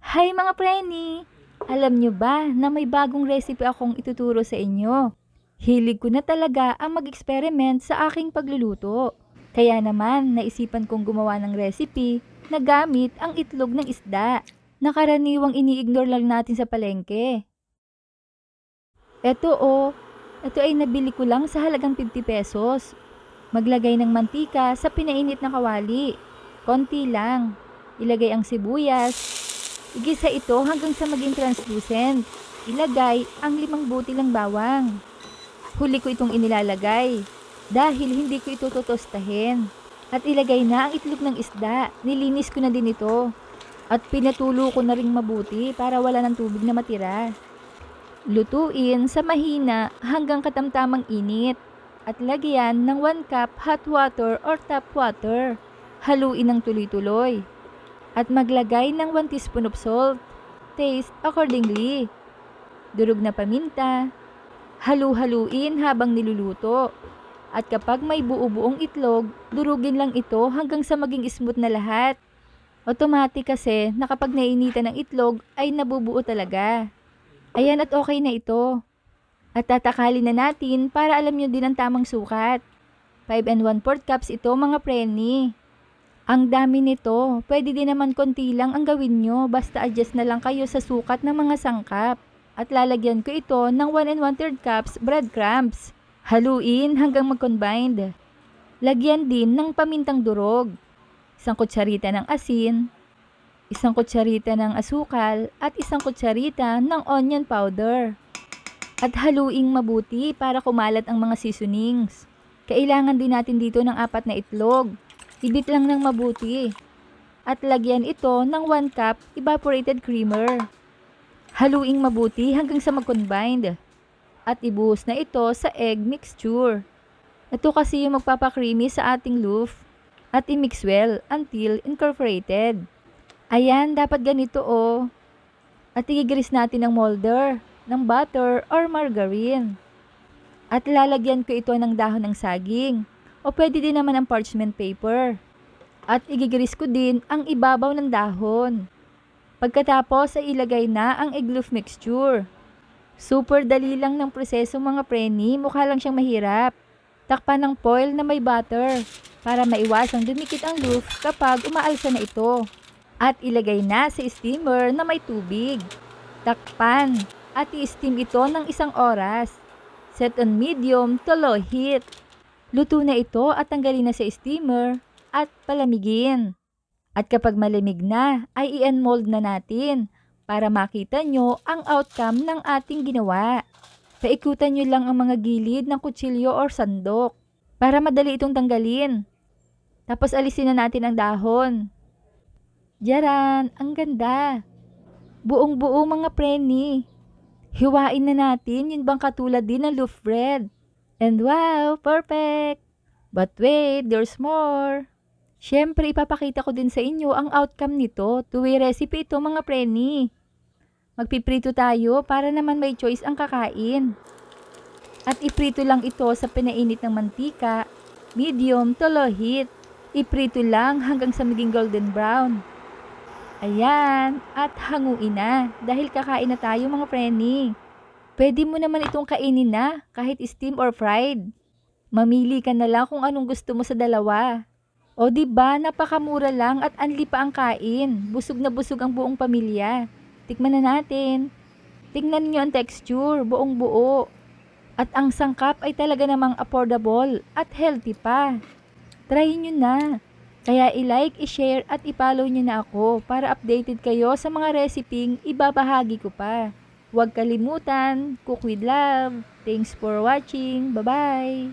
Hi mga preni! Alam nyo ba na may bagong recipe akong ituturo sa inyo? Hilig ko na talaga ang mag-experiment sa aking pagluluto. Kaya naman naisipan kong gumawa ng recipe na gamit ang itlog ng isda na karaniwang ini-ignore lang natin sa palengke. Ito ay nabili ko lang sa halagang 50 pesos. Maglagay ng mantika sa pinainit na kawali. Konti lang. Ilagay ang sibuyas. Igisa ito hanggang sa maging translucent. Ilagay ang 5 butil ng bawang. Huli ko itong inilalagay dahil hindi ko ito totostahin. At ilagay na ang itlog ng isda. Nilinis ko na din ito. At pinatulo ko na ring mabuti para wala ng tubig na matira. Lutuin sa mahina hanggang katamtamang init. At lagyan ng 1 cup hot water or tap water. Haluin ng tuloy-tuloy. At maglagay ng 1 teaspoon of salt. Taste accordingly. Durog na paminta. Halu-haluin habang niluluto. At kapag may buo-buong itlog, durugin lang ito hanggang sa maging smooth na lahat. Automatic kasi na kapag nainitan ng itlog ay nabubuo talaga. Ayan at okay na ito. At tatakalin na natin para alam nyo din ang tamang sukat. 5 and 1/4 cups ito mga preni. Ang dami nito, pwede din naman konti lang ang gawin nyo, basta adjust na lang kayo sa sukat ng mga sangkap. At lalagyan ko ito ng 1 and 1/3 cups breadcrumbs. Haluin hanggang mag-combined. Lagyan din ng pamintang durog, 1 kutsarita ng asin, 1 kutsarita ng asukal at 1 kutsarita ng onion powder. At haluing mabuti para kumalat ang mga seasonings. Kailangan din natin dito ng 4 na itlog. Ibit lang ng mabuti. At lagyan ito ng 1 cup evaporated creamer. Haluing mabuti hanggang sa mag-combined. At ibuhos na ito sa egg mixture. Ito kasi yung magpapakreamy sa ating loaf. At i-mix well until incorporated. Ayan, dapat ganito oh. At igigris natin ng molder, ng butter or margarine. At lalagyan ko ito ng dahon ng saging. O pwede din naman ang parchment paper. At igigris ko din ang ibabaw ng dahon. Pagkatapos ay ilagay na ang egg loaf mixture. Super dali lang ng proseso mga preni, mukha lang siyang mahirap. Takpan ng foil na may butter para maiwasang dumikit ang loaf kapag umaalsa na ito. At ilagay na sa steamer na may tubig. Takpan at i-steam ito ng 1 oras. Set on medium to low heat. Luto na ito at tanggalin na sa steamer at palamigin. At kapag malamig na, ay i-unmold na natin para makita nyo ang outcome ng ating ginawa. Paikutan nyo lang ang mga gilid ng kutsilyo or sandok para madali itong tanggalin. Tapos alisin na natin ang dahon. Diyaran, ang ganda. Buong buo mga preni. Hiwain na natin, yun bang katulad din ng loaf bread. And wow, perfect! But wait, there's more. Siyempre, ipapakita ko din sa inyo ang outcome nito. Two-way recipe ito mga preni. Magpiprito tayo para naman may choice ang kakain. At iprito lang ito sa pinainit ng mantika, medium to low heat. Iprito lang hanggang sa maging golden brown. Ayan, at hanguin na dahil kakain na tayo mga preni. Pwede mo naman itong kainin na kahit steam or fried. Mamili ka na lang kung anong gusto mo sa dalawa. O diba, napakamura lang at anli pa ang kain. Busog na busog ang buong pamilya. Tikman na natin. Tingnan nyo ang texture, buong buo. At ang sangkap ay talaga namang affordable at healthy pa. Try nyo na. Kaya i-like, i-share at i-follow nyo na ako para updated kayo sa mga reseping ibabahagi ko pa. Huwag kalimutan, cook with love. Thanks for watching. Bye-bye!